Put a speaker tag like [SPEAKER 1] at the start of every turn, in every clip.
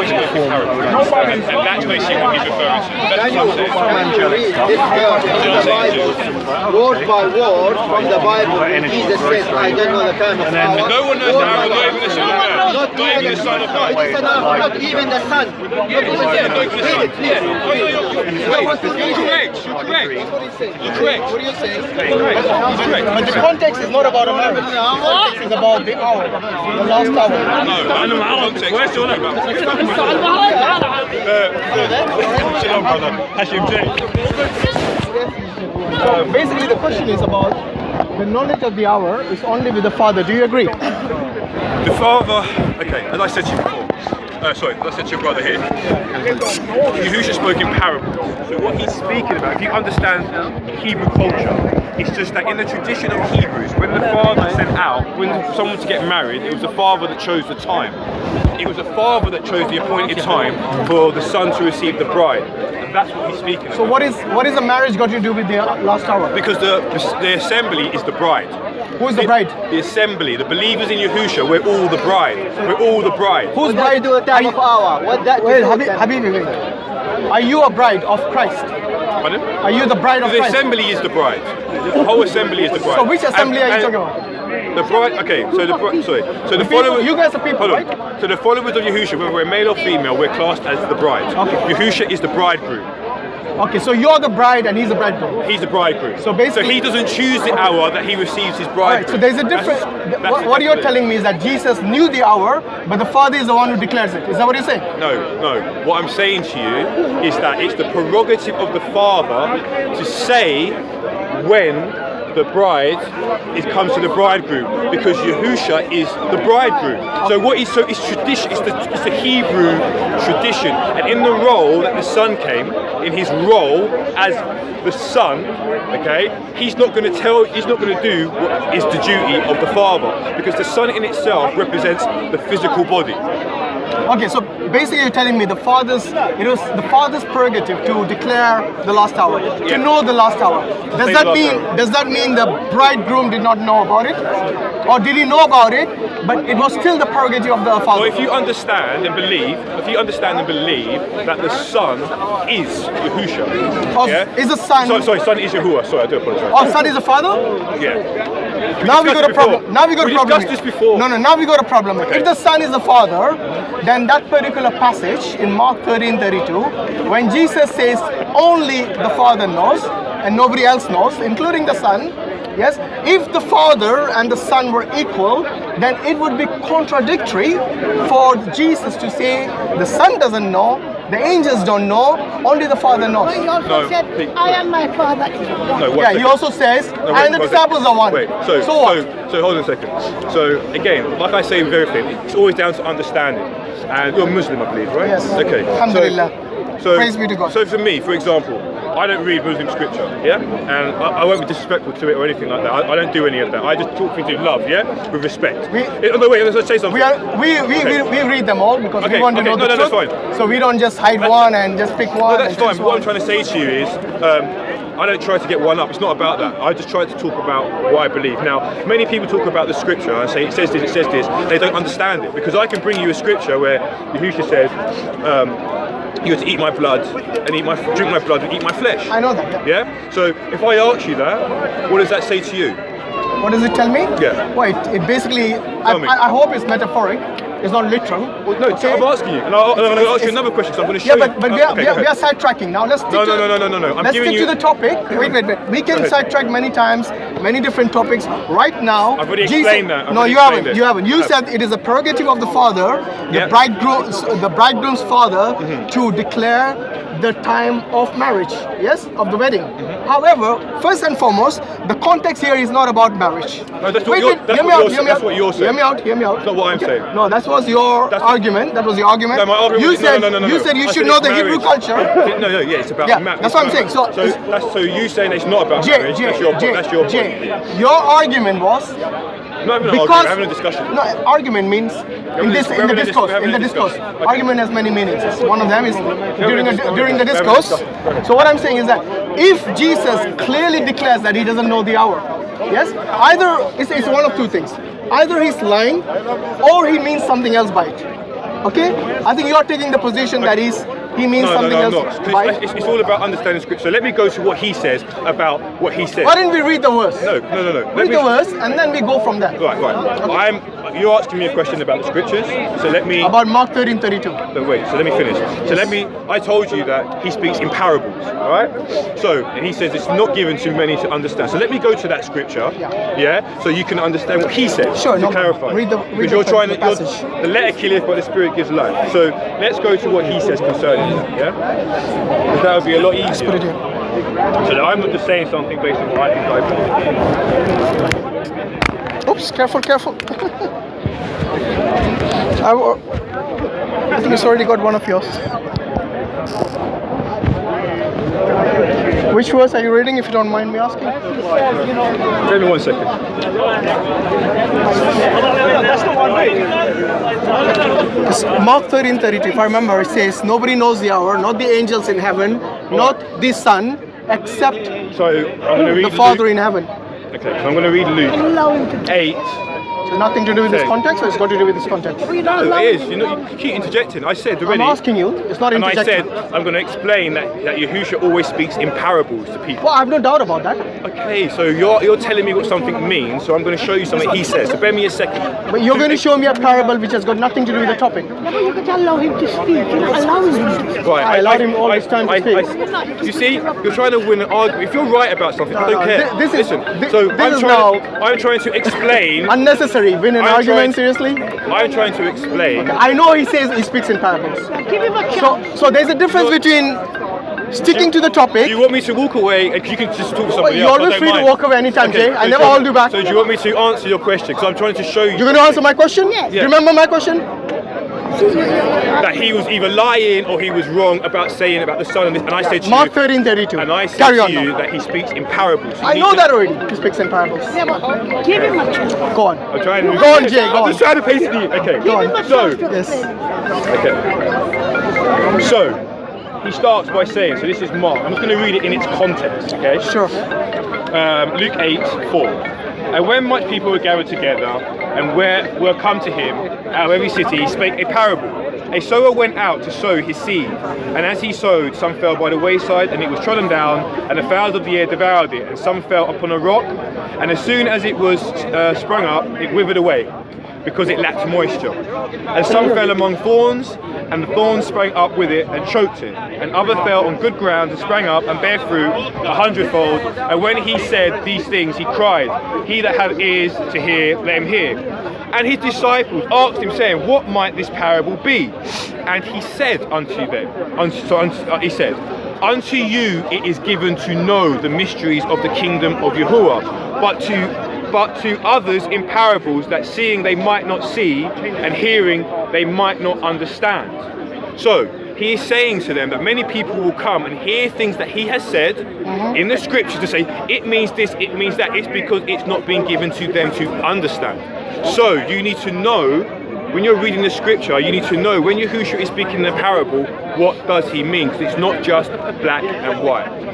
[SPEAKER 1] And that's basically what he's referring to. That's what I'm saying.
[SPEAKER 2] Word by word from the Bible, Jesus says, I don't know the time of hour.
[SPEAKER 1] No one knows the hour, not even the Son of Man. Not even the Son of Man.
[SPEAKER 2] Not even the Son.
[SPEAKER 1] You're correct.
[SPEAKER 2] What are you saying?
[SPEAKER 3] But the context is not about a marriage. The context is about the hour, the last hour.
[SPEAKER 1] No, context. Where's your name? Shalom, brother. Hashim J.
[SPEAKER 3] Basically, the question is about the knowledge of the hour is only with the Father. Do you agree?
[SPEAKER 1] The Father, okay, as I said to you before, as I said to your brother here, Yahushua spoke in parables. So what he's speaking about, if you understand Hebrew culture, it's just that in the tradition of Hebrews, when the father sent out, when someone to get married, it was the father that chose the time. It was the father that chose the appointed time for the son to receive the bride. And that's what he's speaking about.
[SPEAKER 3] So what is the marriage got to do with the last hour?
[SPEAKER 1] Because the assembly is the bride.
[SPEAKER 3] Who is the bride?
[SPEAKER 1] The assembly, the believers in Yahushua, we're all the bride. We're all the bride.
[SPEAKER 3] Who's bride?
[SPEAKER 2] Do a time of hour. What that?
[SPEAKER 3] Wait, Habibi, wait. Are you a bride of Christ?
[SPEAKER 1] Pardon?
[SPEAKER 3] Are you the bride of
[SPEAKER 1] The
[SPEAKER 3] Christ?
[SPEAKER 1] assembly is the bride. The whole assembly is the bride.
[SPEAKER 3] So which assembly are you talking about?
[SPEAKER 1] The bride. Okay, so the bride. Sorry. So the followers.
[SPEAKER 3] You guys are people,
[SPEAKER 1] Hold on.
[SPEAKER 3] right?
[SPEAKER 1] So the followers of Yahushua, whether we're male or female, we're classed as the bride.
[SPEAKER 3] Okay.
[SPEAKER 1] Yahushua is the bridegroom.
[SPEAKER 3] Okay, so you're the bride and he's the bridegroom.
[SPEAKER 1] He's the bridegroom.
[SPEAKER 3] So basically,
[SPEAKER 1] he doesn't choose the hour that he receives his bride.
[SPEAKER 3] Right, so there's a difference. What you're telling me is that Jesus knew the hour, but the Father is the one who declares it. Is that what you're saying?
[SPEAKER 1] No. What I'm saying to you is that it's the prerogative of the Father to say when the bride comes to the bridegroom, because Yahushua is the bridegroom. So it's tradition. It's the Hebrew tradition, and in the role that the Son came, in his role as the Son, okay, he's not going to do what is the duty of the Father, because the Son in itself represents the physical body.
[SPEAKER 3] Okay, so basically you're telling me it was the Father's prerogative to declare the last hour, to know the last hour. Does that mean the bridegroom did not know about it? Or did he know about it, but it was still the prerogative of the Father?
[SPEAKER 1] Well, if you understand and believe that the Son is Yahushua.
[SPEAKER 3] Is the Son...
[SPEAKER 1] Sorry, Son is Yahuwah. Sorry, I do apologize.
[SPEAKER 3] Oh, Son is the Father?
[SPEAKER 1] Yeah.
[SPEAKER 3] Now we got a problem.
[SPEAKER 1] We discussed this before.
[SPEAKER 3] No, now we got a problem.
[SPEAKER 1] Okay.
[SPEAKER 3] If the Son is the Father, then that particular passage in Mark 13:32, when Jesus says only the Father knows and nobody else knows, including the Son, yes, if the Father and the Son were equal, then it would be contradictory for Jesus to say the Son doesn't know, the angels don't know, only the Father knows.
[SPEAKER 4] He also said, I and my Father is one.
[SPEAKER 3] He also says, and the disciples are one.
[SPEAKER 1] Wait, so hold on a second. So again, like I say with everything, it's always down to understanding. And you're a Muslim, I believe, right?
[SPEAKER 3] Yes.
[SPEAKER 1] Okay.
[SPEAKER 3] Alhamdulillah. Praise be to God.
[SPEAKER 1] So for me, for example, I don't read Muslim scripture, yeah? And I won't be disrespectful to it or anything like that. I don't do any of that. I just talk things in love, yeah? With respect. No, wait, let's say something.
[SPEAKER 3] We read them all because we want to know the truth.
[SPEAKER 1] That's fine.
[SPEAKER 3] So we don't just hide one and just pick one.
[SPEAKER 1] No, that's fine. But what I'm trying to say to you is, I don't try to get one up. It's not about that. I just try to talk about what I believe. Now, many people talk about the scripture and say it says this, They don't understand it, because I can bring you a scripture where Yahushua says, you have to eat my blood and drink my blood and eat my flesh.
[SPEAKER 3] I know that.
[SPEAKER 1] Yeah. So if I ask you that, what does that say to you?
[SPEAKER 3] What does it tell me?
[SPEAKER 1] Yeah.
[SPEAKER 3] Well, it basically, I hope it's metaphoric. It's not literal.
[SPEAKER 1] Well, no, okay. I'm asking you, and I'm going to ask you another question. So I'm going to show you.
[SPEAKER 3] But we are sidetracking now. Let's stick
[SPEAKER 1] no.
[SPEAKER 3] Let's stick to the topic. Wait. We can sidetrack many times, many different topics. Right now,
[SPEAKER 1] I've already explained that.
[SPEAKER 3] You haven't. You said it is a prerogative of the father, the bridegroom's father, to declare the time of marriage, yes, of the wedding. However, first and foremost, the context here is not about marriage.
[SPEAKER 1] No, that's what you're saying.
[SPEAKER 3] Hear me out.
[SPEAKER 1] That's not what I'm saying.
[SPEAKER 3] No, that was your argument. That was your argument.
[SPEAKER 1] No, my argument
[SPEAKER 3] you said you should know the Hebrew culture.
[SPEAKER 1] It's about marriage.
[SPEAKER 3] That's what I'm saying. So
[SPEAKER 1] you saying it's not about marriage. That's your point.
[SPEAKER 3] Your argument was
[SPEAKER 1] not even we're having a discussion.
[SPEAKER 3] No, argument means in the discourse. Okay. Argument has many meanings. One of them is during the discourse. So what I'm saying is that if Jesus clearly declares that he doesn't know the hour, yes, either it's one of two things. Either he's lying or he means something else by it. Okay? I think you're taking the position that he means something
[SPEAKER 1] I'm
[SPEAKER 3] else.
[SPEAKER 1] not.
[SPEAKER 3] By,
[SPEAKER 1] It's all about understanding scripture. So let me go to what he says about what he says.
[SPEAKER 3] why didn't we read the verse?
[SPEAKER 1] No.
[SPEAKER 3] Read the verse and then we go from there.
[SPEAKER 1] Right. You're asking me a question about the scriptures. So let me.
[SPEAKER 3] About Mark 13:32.
[SPEAKER 1] No, wait. So let me finish. So I told you that he speaks in parables. All right. So he says it's not given to many to understand. So let me go to that scripture. Yeah. So you can understand what he says.
[SPEAKER 3] Sure.
[SPEAKER 1] To clarify. Because you're trying to. The letter killeth, but the spirit gives life. So let's go to what he says concerning that. Yeah. Because that would be a lot easier.
[SPEAKER 3] Put it here.
[SPEAKER 1] So that I'm not just saying something based on what I think I believe.
[SPEAKER 3] Oops, careful. I think it's already got one of yours. Which verse are you reading, if you don't mind me asking?
[SPEAKER 1] Give me 1 second.
[SPEAKER 3] That's the one, right? Mark 13:32, if I remember, it says, nobody knows the hour, not the angels in heaven, not the Son, except
[SPEAKER 1] So I'm going to read
[SPEAKER 3] the Father in heaven.
[SPEAKER 1] Okay, so I'm going to read Luke
[SPEAKER 4] Allow him to
[SPEAKER 1] 8.
[SPEAKER 3] So nothing to do with this
[SPEAKER 1] Okay.
[SPEAKER 3] context, or it's got to do with this context?
[SPEAKER 1] No, it is. You keep interjecting. I said
[SPEAKER 3] I'm
[SPEAKER 1] already.
[SPEAKER 3] asking you, it's not
[SPEAKER 1] And I
[SPEAKER 3] interjecting.
[SPEAKER 1] said I'm going to explain that Yahusha always speaks in parables to people.
[SPEAKER 3] Well, I have no doubt about that.
[SPEAKER 1] Okay, so you're telling me what something means, so I'm going to show you something he says. So bear me a second.
[SPEAKER 3] But you're going to show me a parable which has got nothing to do with the topic.
[SPEAKER 4] No, but you can allow him to speak. You allow him to speak.
[SPEAKER 1] Right,
[SPEAKER 3] I allowed him all this time to speak.
[SPEAKER 1] You see, you're trying to win an argument. If you're right about something, I don't care. Listen, I'm trying to explain.
[SPEAKER 3] Unnecessary. Win an argument, seriously?
[SPEAKER 1] I'm trying to explain.
[SPEAKER 3] I know he says he speaks in parables.
[SPEAKER 4] Give him a chance.
[SPEAKER 3] So there's a difference between sticking to the topic.
[SPEAKER 1] You want me to walk away and you can just talk to somebody
[SPEAKER 3] You're
[SPEAKER 1] else?
[SPEAKER 3] always free to walk away anytime, Jay. I never hold you back.
[SPEAKER 1] So do you want me to answer your question? Because I'm trying to show you.
[SPEAKER 3] You're going to answer my question?
[SPEAKER 4] Yes.
[SPEAKER 3] Do you remember my question?
[SPEAKER 1] That he was either lying or he was wrong about saying about the Son, and I said to
[SPEAKER 3] Mark
[SPEAKER 1] you,
[SPEAKER 3] 13:32.
[SPEAKER 1] and I said
[SPEAKER 3] Carry
[SPEAKER 1] to
[SPEAKER 3] on
[SPEAKER 1] you
[SPEAKER 3] now.
[SPEAKER 1] that he speaks in parables. You
[SPEAKER 3] I
[SPEAKER 1] need
[SPEAKER 3] know
[SPEAKER 1] to-
[SPEAKER 3] that already. He speaks in parables.
[SPEAKER 4] Yeah, but give him a chance.
[SPEAKER 3] Go on.
[SPEAKER 1] I'm trying to.
[SPEAKER 3] Go on, Jay, go
[SPEAKER 1] I'm
[SPEAKER 3] on.
[SPEAKER 1] just trying to pace you. Okay.
[SPEAKER 3] Go on.
[SPEAKER 1] So,
[SPEAKER 3] Yes.
[SPEAKER 1] okay. So, he starts by saying, so this is Mark. I'm just going to read it in its context. Okay.
[SPEAKER 3] Sure.
[SPEAKER 1] Luke 8:4. And when much people were gathered together, and were come to him out of every city, he spake a parable. A sower went out to sow his seed, and as he sowed, some fell by the wayside, and it was trodden down, and the fowls of the air devoured it, and some fell upon a rock, and as soon as it was sprung up, it withered away, because it lacked moisture. And some fell among thorns, and the thorns sprang up with it and choked it. And other fell on good ground and sprang up and bare fruit 100-fold. And when he said these things, he cried, He that hath ears to hear, let him hear. And his disciples asked him, saying, What might this parable be? And he said unto them, he said, Unto you it is given to know the mysteries of the kingdom of Yahuwah, but to others in parables, that seeing they might not see, and hearing they might not understand. So he is saying to them that many people will come and hear things that he has said in the scripture to say, it means this, it means that. It's because it's not been given to them to understand. So you need to know, when you're reading the scripture, you need to know when Yahushua is speaking in a parable, what does he mean? Because it's not just black and white.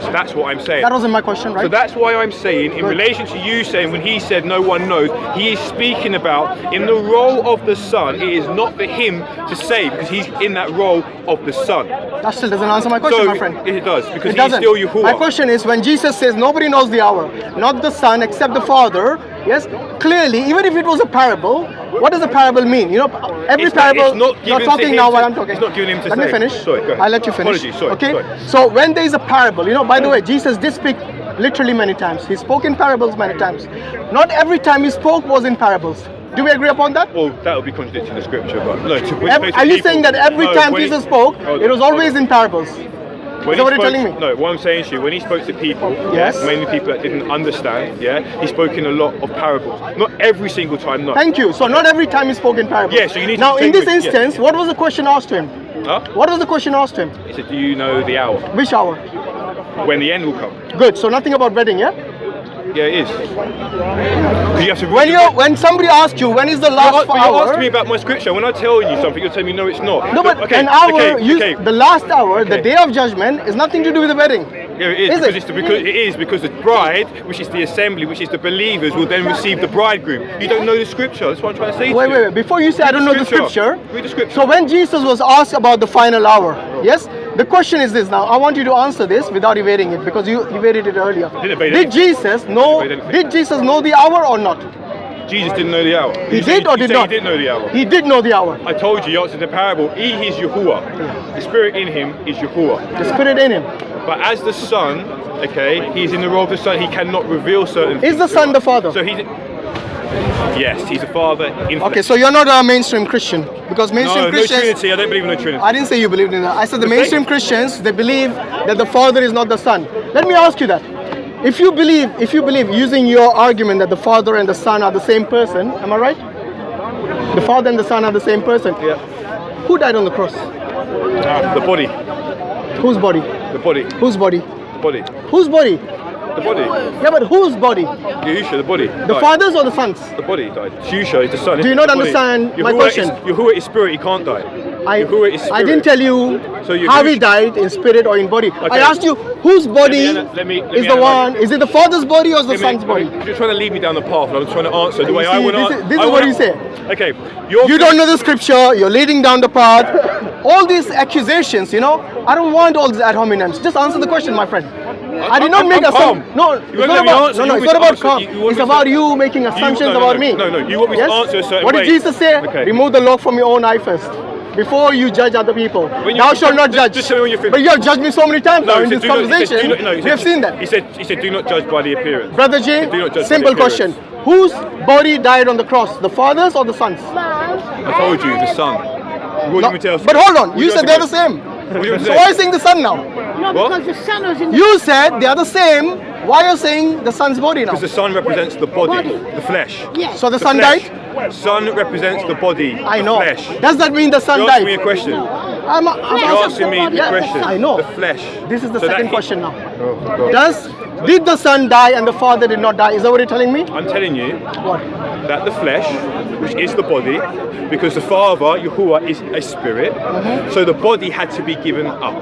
[SPEAKER 1] So that's what I'm saying.
[SPEAKER 3] That wasn't my question, right?
[SPEAKER 1] So that's why I'm saying, in relation to you saying, when he said no one knows, he is speaking about in the role of the Son. It is not for him to say, because he's in that role of the Son.
[SPEAKER 3] That still doesn't answer my question,
[SPEAKER 1] So
[SPEAKER 3] my friend.
[SPEAKER 1] it does, because
[SPEAKER 3] It
[SPEAKER 1] he's
[SPEAKER 3] doesn't.
[SPEAKER 1] still Yahuwah.
[SPEAKER 3] My question is, when Jesus says nobody knows the hour, not the Son except the Father, yes, clearly, even if it was a parable, what does a parable mean? You know, every
[SPEAKER 1] It's
[SPEAKER 3] parable,
[SPEAKER 1] not
[SPEAKER 3] you're
[SPEAKER 1] given to
[SPEAKER 3] talking
[SPEAKER 1] him
[SPEAKER 3] now
[SPEAKER 1] to-
[SPEAKER 3] while I'm talking.
[SPEAKER 1] it's not given him to
[SPEAKER 3] Let me
[SPEAKER 1] say.
[SPEAKER 3] finish.
[SPEAKER 1] Sorry, go ahead.
[SPEAKER 3] I'll let you finish.
[SPEAKER 1] Apologies, sorry,
[SPEAKER 3] Okay?
[SPEAKER 1] sorry.
[SPEAKER 3] So when there is a parable, you know, by the way, Jesus did speak literally many times. He spoke in parables many times. Not every time he spoke was in parables. Do we agree upon that?
[SPEAKER 1] Well, that would be contradicting the scripture, but no.
[SPEAKER 3] Are you saying that every time Jesus spoke, it was always in parables? Is that what you're telling me?
[SPEAKER 1] No, what I'm saying to you, when he spoke to people,
[SPEAKER 3] Yes.
[SPEAKER 1] mainly people that didn't understand, he spoke in a lot of parables. Not every single time, no.
[SPEAKER 3] Thank you. So not every time he spoke in parables.
[SPEAKER 1] Yeah, so you need to
[SPEAKER 3] now, in
[SPEAKER 1] take
[SPEAKER 3] this
[SPEAKER 1] with-
[SPEAKER 3] instance,
[SPEAKER 1] yeah.
[SPEAKER 3] what was the question asked to him?
[SPEAKER 1] Huh?
[SPEAKER 3] What was the question asked to him?
[SPEAKER 1] He said, do you know the hour?
[SPEAKER 3] Which hour?
[SPEAKER 1] When the end will come?
[SPEAKER 3] Good. So nothing about wedding, yeah?
[SPEAKER 1] Yeah, it is. 'Cause you have to
[SPEAKER 3] When somebody asks you when is the last
[SPEAKER 1] But you
[SPEAKER 3] hour?
[SPEAKER 1] asked me about my scripture. When I tell you something, you're telling me no, it's not.
[SPEAKER 3] No, but
[SPEAKER 1] okay,
[SPEAKER 3] an hour,
[SPEAKER 1] okay.
[SPEAKER 3] the last hour, the
[SPEAKER 1] Okay.
[SPEAKER 3] day of judgment, is nothing to do with the wedding.
[SPEAKER 1] Yeah, it is,
[SPEAKER 3] Is
[SPEAKER 1] because
[SPEAKER 3] it?
[SPEAKER 1] because the bride, which is the assembly, which is the believers, will then receive the bridegroom. You don't know the scripture. That's what I'm trying to say.
[SPEAKER 3] Wait,
[SPEAKER 1] to
[SPEAKER 3] wait,
[SPEAKER 1] you.
[SPEAKER 3] wait. Before you say I don't know the scripture.
[SPEAKER 1] Read the scripture.
[SPEAKER 3] So when Jesus was asked about the final hour, yes, the question is this. Now I want you to answer this without evading it because you evaded it earlier.
[SPEAKER 1] didn't evade
[SPEAKER 3] Did
[SPEAKER 1] anything.
[SPEAKER 3] Jesus know?
[SPEAKER 1] Didn't evade anything.
[SPEAKER 3] Did Jesus know the hour or not?
[SPEAKER 1] Jesus didn't know the hour.
[SPEAKER 3] He
[SPEAKER 1] You
[SPEAKER 3] did
[SPEAKER 1] say-
[SPEAKER 3] or
[SPEAKER 1] you
[SPEAKER 3] did
[SPEAKER 1] say
[SPEAKER 3] not?
[SPEAKER 1] He did know the hour.
[SPEAKER 3] He did know the hour.
[SPEAKER 1] I told you, you answered the parable. He is Yahuwah. The spirit in him is Yahuwah.
[SPEAKER 3] The Spirit in him.
[SPEAKER 1] But as the Son, okay, he's in the role of the Son. He cannot reveal certain things.
[SPEAKER 3] Is the
[SPEAKER 1] to
[SPEAKER 3] Son
[SPEAKER 1] us.
[SPEAKER 3] the Father?
[SPEAKER 1] So he's. Yes, he's a father in
[SPEAKER 3] Okay,
[SPEAKER 1] flesh.
[SPEAKER 3] so you're not a mainstream Christian because mainstream
[SPEAKER 1] No, no
[SPEAKER 3] Christians.
[SPEAKER 1] Trinity. I don't believe in the Trinity.
[SPEAKER 3] I didn't say you believed in that. I said the
[SPEAKER 1] But
[SPEAKER 3] mainstream
[SPEAKER 1] they-
[SPEAKER 3] Christians, they believe that the Father is not the Son. Let me ask you that. If you believe using your argument that the Father and the Son are the same person, am I right? The Father and the Son are the same person.
[SPEAKER 1] Yeah.
[SPEAKER 3] Who died on the cross?
[SPEAKER 1] The body.
[SPEAKER 3] Whose body?
[SPEAKER 1] The body.
[SPEAKER 3] Whose body?
[SPEAKER 1] The body.
[SPEAKER 3] Whose body?
[SPEAKER 1] The body.
[SPEAKER 3] Yeah, but whose body?
[SPEAKER 1] Yahusha, the body.
[SPEAKER 3] The Father's or the Son's?
[SPEAKER 1] The body died. Yahusha is the Son.
[SPEAKER 3] Do you
[SPEAKER 1] isn't
[SPEAKER 3] not
[SPEAKER 1] it? The body.
[SPEAKER 3] understand my
[SPEAKER 1] Yahuwah
[SPEAKER 3] question?
[SPEAKER 1] Yahuwah is spirit. He can't die. Yahuwah is spirit.
[SPEAKER 3] I didn't tell you
[SPEAKER 1] So you-
[SPEAKER 3] how he died in spirit or in body. I
[SPEAKER 1] Okay.
[SPEAKER 3] asked you whose body
[SPEAKER 1] Let me
[SPEAKER 3] is the
[SPEAKER 1] analyze.
[SPEAKER 3] one? Is it the Father's body or is the Son's body?
[SPEAKER 1] You're trying to lead me down the path, and I'm trying to answer the
[SPEAKER 3] You
[SPEAKER 1] way I
[SPEAKER 3] see,
[SPEAKER 1] want to.
[SPEAKER 3] this is what you say.
[SPEAKER 1] Okay,
[SPEAKER 3] You don't know the scripture, you're leading down the path. All these accusations, I don't want all these ad hominems. Just answer the question, my friend. I did not make
[SPEAKER 1] I'm calm.
[SPEAKER 3] assumptions. No,
[SPEAKER 1] You
[SPEAKER 3] it's
[SPEAKER 1] won't
[SPEAKER 3] not
[SPEAKER 1] let me
[SPEAKER 3] about.
[SPEAKER 1] answer.
[SPEAKER 3] No,
[SPEAKER 1] You
[SPEAKER 3] it's
[SPEAKER 1] want
[SPEAKER 3] not
[SPEAKER 1] me to
[SPEAKER 3] about
[SPEAKER 1] answer.
[SPEAKER 3] calm.
[SPEAKER 1] You want
[SPEAKER 3] It's
[SPEAKER 1] me to-
[SPEAKER 3] about you making assumptions
[SPEAKER 1] no,
[SPEAKER 3] about me.
[SPEAKER 1] no, you want me to
[SPEAKER 3] Yes?
[SPEAKER 1] answer a certain
[SPEAKER 3] What
[SPEAKER 1] way.
[SPEAKER 3] did Jesus say?
[SPEAKER 1] Okay.
[SPEAKER 3] Remove the log from your own eye first, before you judge other people.
[SPEAKER 1] When you-
[SPEAKER 3] Thou shalt not
[SPEAKER 1] just-
[SPEAKER 3] judge.
[SPEAKER 1] just tell me when you're finished.
[SPEAKER 3] But you have judged me so many times now
[SPEAKER 1] he
[SPEAKER 3] in
[SPEAKER 1] said,
[SPEAKER 3] this
[SPEAKER 1] do not- he said,
[SPEAKER 3] conversation.
[SPEAKER 1] do not- no, he
[SPEAKER 3] We
[SPEAKER 1] said-
[SPEAKER 3] have seen that.
[SPEAKER 1] He said, do not judge by the appearance.
[SPEAKER 3] Brother G,
[SPEAKER 1] Do not judge by
[SPEAKER 3] simple
[SPEAKER 1] the appearance.
[SPEAKER 3] question. Whose body died on the cross? The Father's or the Son's?
[SPEAKER 1] I told you, the Son. What do you
[SPEAKER 3] No,
[SPEAKER 1] want me to tell?
[SPEAKER 3] but hold on,
[SPEAKER 1] What
[SPEAKER 3] you
[SPEAKER 1] do
[SPEAKER 3] said
[SPEAKER 1] want
[SPEAKER 3] they're
[SPEAKER 1] me
[SPEAKER 3] the
[SPEAKER 1] to
[SPEAKER 3] same.
[SPEAKER 1] What do you want
[SPEAKER 3] So
[SPEAKER 1] to
[SPEAKER 3] why are
[SPEAKER 1] say?
[SPEAKER 3] you saying the Son now?
[SPEAKER 4] No,
[SPEAKER 1] What?
[SPEAKER 4] because the Son was in the
[SPEAKER 3] You said they are the same. Why are you saying the Son's body now?
[SPEAKER 1] Because the Son represents the body,
[SPEAKER 4] Body.
[SPEAKER 1] the flesh.
[SPEAKER 4] Yes.
[SPEAKER 3] So the
[SPEAKER 1] The
[SPEAKER 3] Son
[SPEAKER 1] flesh.
[SPEAKER 3] died?
[SPEAKER 1] Son represents the body,
[SPEAKER 3] I
[SPEAKER 1] the
[SPEAKER 3] know.
[SPEAKER 1] flesh.
[SPEAKER 3] Does that mean the Son
[SPEAKER 1] You're asking me a
[SPEAKER 3] died?
[SPEAKER 1] question.
[SPEAKER 3] I'm
[SPEAKER 1] You're
[SPEAKER 4] Flesh.
[SPEAKER 1] asking me the
[SPEAKER 3] Yeah,
[SPEAKER 1] question.
[SPEAKER 3] I know.
[SPEAKER 1] The flesh.
[SPEAKER 3] This is the
[SPEAKER 1] So that
[SPEAKER 3] second
[SPEAKER 1] he-
[SPEAKER 3] question now.
[SPEAKER 1] Oh, God.
[SPEAKER 3] Did the Son die and the Father did not die? Is that what you're telling me?
[SPEAKER 1] I'm telling you
[SPEAKER 3] What?
[SPEAKER 1] that the flesh, which is the body, because the Father, Yahuwah, is a spirit, so the body had to be given up.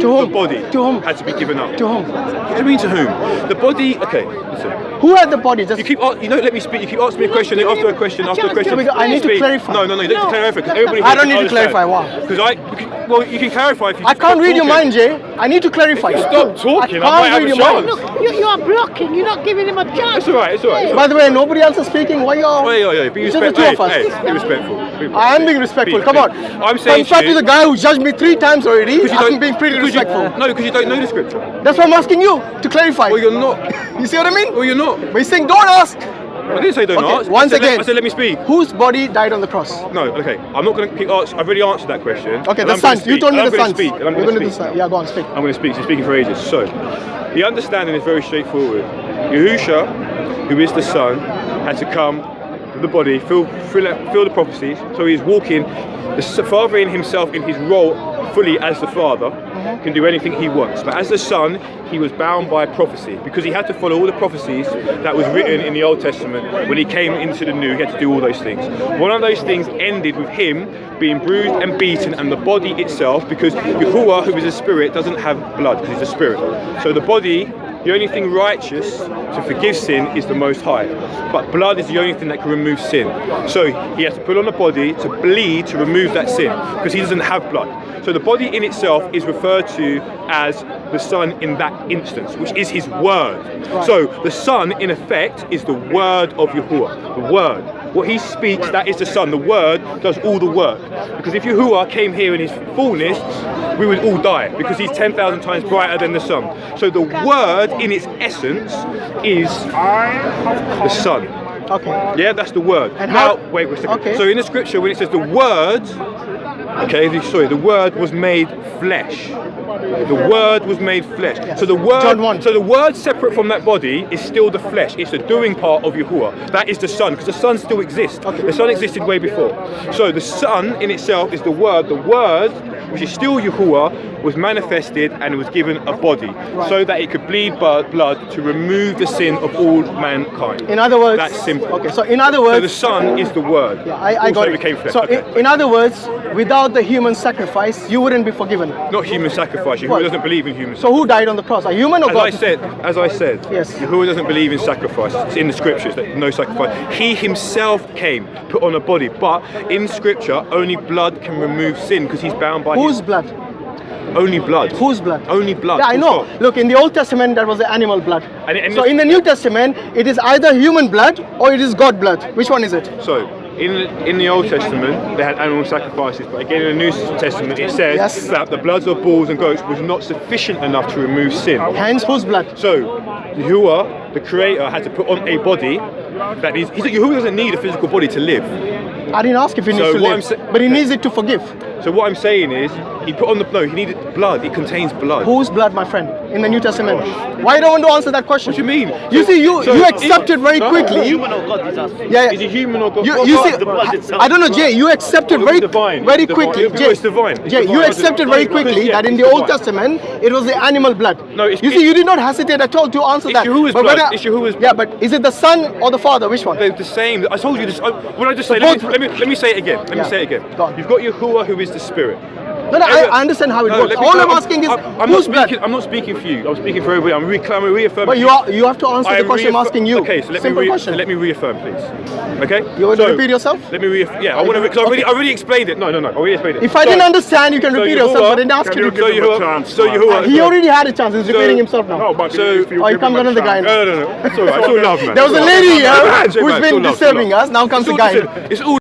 [SPEAKER 3] To whom?
[SPEAKER 1] The body
[SPEAKER 3] To whom?
[SPEAKER 1] had to be given up.
[SPEAKER 3] To whom?
[SPEAKER 1] What do you mean to whom? The body. Okay, listen.
[SPEAKER 3] Who had the body? Just
[SPEAKER 1] You don't let me speak. You keep asking me a question, then after a question, after a question.
[SPEAKER 3] I need to
[SPEAKER 1] Speak.
[SPEAKER 3] clarify.
[SPEAKER 1] No, you don't need to clarify because everybody.
[SPEAKER 3] I don't need to clarify, why?
[SPEAKER 1] Because well, you can clarify if you.
[SPEAKER 3] I can't read your mind, Jay. I need to clarify.
[SPEAKER 1] Stop talking. I
[SPEAKER 3] I
[SPEAKER 1] might
[SPEAKER 3] can't
[SPEAKER 1] have
[SPEAKER 3] read
[SPEAKER 1] a
[SPEAKER 3] your mind.
[SPEAKER 1] chance.
[SPEAKER 4] Look, you are blocking. You're not giving him a chance.
[SPEAKER 1] It's alright. It's alright.
[SPEAKER 3] By the way, nobody else is speaking. Why you're?
[SPEAKER 1] Yeah. Be
[SPEAKER 3] It's just the
[SPEAKER 1] respectful.
[SPEAKER 3] two of us.
[SPEAKER 1] Hey, be respectful.
[SPEAKER 3] I am being respectful. Come on.
[SPEAKER 1] I'm saying
[SPEAKER 3] Compared to
[SPEAKER 1] you,
[SPEAKER 3] the guy who judged me 3 times already,
[SPEAKER 1] because you
[SPEAKER 3] I'm
[SPEAKER 1] don't-
[SPEAKER 3] being pretty
[SPEAKER 1] because you-
[SPEAKER 3] respectful.
[SPEAKER 1] No, because you don't know the scripture.
[SPEAKER 3] That's why I'm asking you to clarify.
[SPEAKER 1] Well, you're not.
[SPEAKER 3] You see what I mean?
[SPEAKER 1] Well, you're not.
[SPEAKER 3] But he's saying don't ask.
[SPEAKER 1] I didn't say don't
[SPEAKER 3] Okay,
[SPEAKER 1] ask.
[SPEAKER 3] once
[SPEAKER 1] I said,
[SPEAKER 3] again.
[SPEAKER 1] I said let me speak.
[SPEAKER 3] Whose body died on the cross?
[SPEAKER 1] No, okay. I'm not going to keep asking. I've already answered that question.
[SPEAKER 3] Okay,
[SPEAKER 1] and
[SPEAKER 3] the
[SPEAKER 1] I'm gonna
[SPEAKER 3] Son. You
[SPEAKER 1] speak,
[SPEAKER 3] told me
[SPEAKER 1] and
[SPEAKER 3] the
[SPEAKER 1] I'm
[SPEAKER 3] Son.
[SPEAKER 1] gonna speak. And I'm
[SPEAKER 3] You're
[SPEAKER 1] going to
[SPEAKER 3] gonna do
[SPEAKER 1] speak.
[SPEAKER 3] the Son. Yeah, go on, speak.
[SPEAKER 1] I'm going to speak. She's speaking for ages. So, the understanding is very straightforward. Yahusha, who is the Son, had to come with the body, fill the prophecies. So he's walking. The Father in himself, in his role fully as the Father, can do anything he wants. But as the Son, he was bound by prophecy because he had to follow all the prophecies that was written in the Old Testament. When he came into the New, he had to do all those things. One of those things ended with him being bruised and beaten, and the body itself, because Yahuwah, who is a spirit, doesn't have blood because he's a spirit. So the body, the only thing righteous to forgive sin is the Most High. But blood is the only thing that can remove sin. So he has to put on the body to bleed to remove that sin because he doesn't have blood. So the body in itself is referred to as the Son in that instance, which is his word. So the Son, in effect, is the word of Yahuwah. The word. What he speaks, that is the Son. The word does all the work. Because if Yahuwah came here in his fullness, we would all die because he's 10,000 times brighter than the sun. So the word in its essence is the Son.
[SPEAKER 3] Okay.
[SPEAKER 1] Yeah, that's the word.
[SPEAKER 3] And
[SPEAKER 1] now,
[SPEAKER 3] how-
[SPEAKER 1] wait a second.
[SPEAKER 3] Okay.
[SPEAKER 1] So in the scripture, when it says the word, the word was made flesh. The word was made flesh. So the word,
[SPEAKER 3] John 1.
[SPEAKER 1] so the word separate from that body is still the flesh. It's the doing part of Yahuwah. That is the Son, because the Son still exists. The Son existed way before. So the Son in itself is the word. The word, which is still Yahuwah, was manifested and was given a body, so that it could bleed blood to remove the sin of all mankind.
[SPEAKER 3] In other words,
[SPEAKER 1] that's simple.
[SPEAKER 3] Okay, so in other
[SPEAKER 1] So
[SPEAKER 3] words,
[SPEAKER 1] the Son is the word.
[SPEAKER 3] I
[SPEAKER 1] Also
[SPEAKER 3] got it.
[SPEAKER 1] became flesh.
[SPEAKER 3] So
[SPEAKER 1] Okay.
[SPEAKER 3] in other words, without not the human sacrifice, you wouldn't be forgiven.
[SPEAKER 1] Not human sacrifice. Yahuwah
[SPEAKER 3] What?
[SPEAKER 1] doesn't believe in human
[SPEAKER 3] So
[SPEAKER 1] sacrifice.
[SPEAKER 3] who died on the cross? A human or
[SPEAKER 1] As
[SPEAKER 3] God?
[SPEAKER 1] I said,
[SPEAKER 3] Yes.
[SPEAKER 1] Yahuwah doesn't believe in sacrifice. It's in the scriptures that no sacrifice. He himself came, put on a body, but in scripture, only blood can remove sin because he's bound by
[SPEAKER 3] Whose blood?
[SPEAKER 1] only blood.
[SPEAKER 3] Whose blood?
[SPEAKER 1] Only blood.
[SPEAKER 3] Yeah, I
[SPEAKER 1] full
[SPEAKER 3] know.
[SPEAKER 1] stop.
[SPEAKER 3] Look, in the Old Testament, that was the animal blood.
[SPEAKER 1] And
[SPEAKER 3] So in the New Testament, it is either human blood or it is God blood. Which one is it?
[SPEAKER 1] So, in the Old Testament, they had animal sacrifices, but again in the New Testament, it says
[SPEAKER 3] Yes.
[SPEAKER 1] that the bloods of bulls and goats was not sufficient enough to remove sin.
[SPEAKER 3] Hence, whose blood?
[SPEAKER 1] So, Yahuwah, the Creator, had to put on a body that is. Yahuwah doesn't need a physical body to live.
[SPEAKER 3] I didn't ask if he needs
[SPEAKER 1] So
[SPEAKER 3] to
[SPEAKER 1] what
[SPEAKER 3] live,
[SPEAKER 1] I'm
[SPEAKER 3] but he needs it to forgive.
[SPEAKER 1] So what I'm saying is, he put on the he needed blood. It contains blood.
[SPEAKER 3] Whose blood, my friend, in the New Testament? Why you don't want to answer that question?
[SPEAKER 1] What do you mean?
[SPEAKER 3] You see, you accept it very
[SPEAKER 1] No.
[SPEAKER 3] quickly.
[SPEAKER 2] Human or God is asking.
[SPEAKER 3] Yeah,
[SPEAKER 1] Is he human or God?
[SPEAKER 3] You see,
[SPEAKER 2] the blood itself.
[SPEAKER 3] I don't know, Jay. You accepted very,
[SPEAKER 1] divine.
[SPEAKER 3] very
[SPEAKER 1] Divine.
[SPEAKER 3] quickly.
[SPEAKER 1] It's divine. It's
[SPEAKER 3] Jay, you
[SPEAKER 1] divine.
[SPEAKER 3] accepted very quickly
[SPEAKER 1] Yeah,
[SPEAKER 3] that in
[SPEAKER 1] it's
[SPEAKER 3] the Old
[SPEAKER 1] divine.
[SPEAKER 3] Testament it was the animal blood.
[SPEAKER 1] No, it's-
[SPEAKER 3] you see, you did not hesitate at all to answer
[SPEAKER 1] It's
[SPEAKER 3] that.
[SPEAKER 1] Yahuwah's
[SPEAKER 3] But
[SPEAKER 1] blood.
[SPEAKER 3] whether-
[SPEAKER 1] It's Yahuwah's
[SPEAKER 3] Yeah, but is it the Son or the Father? Which one?
[SPEAKER 1] They're the same. I told you this. What I just say?
[SPEAKER 3] both-
[SPEAKER 1] Let me say it again. Let
[SPEAKER 3] Yeah.
[SPEAKER 1] me say it again.
[SPEAKER 3] Go on.
[SPEAKER 1] You've got Yahuwah, who is the Spirit.
[SPEAKER 3] No, I understand how it works.
[SPEAKER 1] let me-
[SPEAKER 3] All I'm asking is
[SPEAKER 1] I'm
[SPEAKER 3] whose
[SPEAKER 1] not
[SPEAKER 3] blood?
[SPEAKER 1] speaking. I'm not speaking for you. I'm speaking for everybody. I'm reaffirming.
[SPEAKER 3] But you have to answer the question I'm asking you.
[SPEAKER 1] Okay, so let
[SPEAKER 3] Simple
[SPEAKER 1] me
[SPEAKER 3] question.
[SPEAKER 1] let me reaffirm, please. Okay.
[SPEAKER 3] You want to repeat yourself?
[SPEAKER 1] Let me reaffirm. Yeah, I want to because I already explained it. No. I already explained it.
[SPEAKER 3] If I didn't understand, you can repeat yourself, but I didn't ask you to.
[SPEAKER 1] So Yahuwah.
[SPEAKER 3] He already had a chance. He's repeating himself now.
[SPEAKER 1] So
[SPEAKER 3] Or he comes another guy.
[SPEAKER 1] no. It's all right. It's all love, man.
[SPEAKER 3] There was a lady here
[SPEAKER 1] Man,
[SPEAKER 3] who's
[SPEAKER 1] it's all
[SPEAKER 3] been
[SPEAKER 1] love,
[SPEAKER 3] disturbing us. Now comes the guy.
[SPEAKER 1] It's all